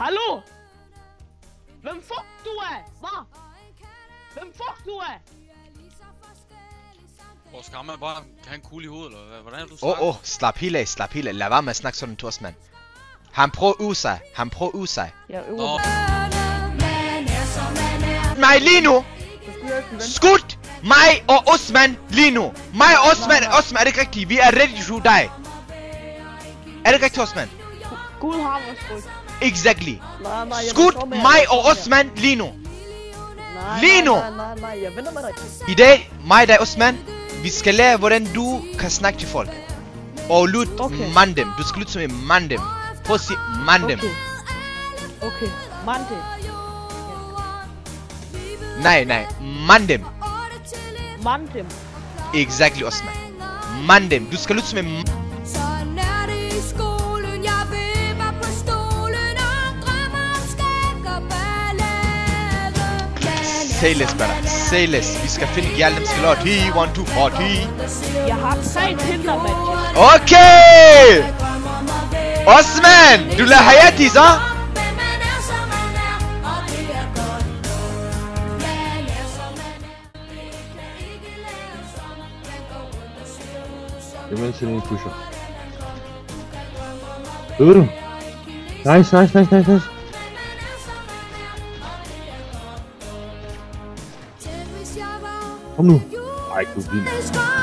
Hallo? Hvem fuck du er? Hvad? Hvem fuck du er? Hvor skal man bare have en kugle i hovedet, eller hvad? Hvordan er du snakker? Slap helt af, slap helt af. Lad være med at snakke sådan, Torsmand. Han prøver at øve sig. Han prøver at øve sig. Jeg øver mig lige nu! Skud mig og Osman lige nu! Mig og Osman! Osman, er det ikke rigtigt? Vi er ready to die! Er det ikke rigtigt, Osman? Gud har vores ryg. Exactly! Nej, Skud mig og Osman lige nu! Lige nu! Nej, jeg venter med dig. I dag, mig og dig, Osman, vi skal lære, hvordan du kan snakke til folk. Og mand dem. Du skal lytte som en mand dem. Prøv at sige mand dem. Okay, mand dem. Nej, mand dem. Mand dem. Exactly, Osman. Mand dem. Du skal lytte som en Say less, brother. Say less. Vi skal finde Hjaltem Skelot. He want to party. Jeg har 3 Tinder matches. Okay! Osman! Du lader Hayati, så? Det er med til en pusher. Ved du? Nice. Kom nu. Ej, du vinder.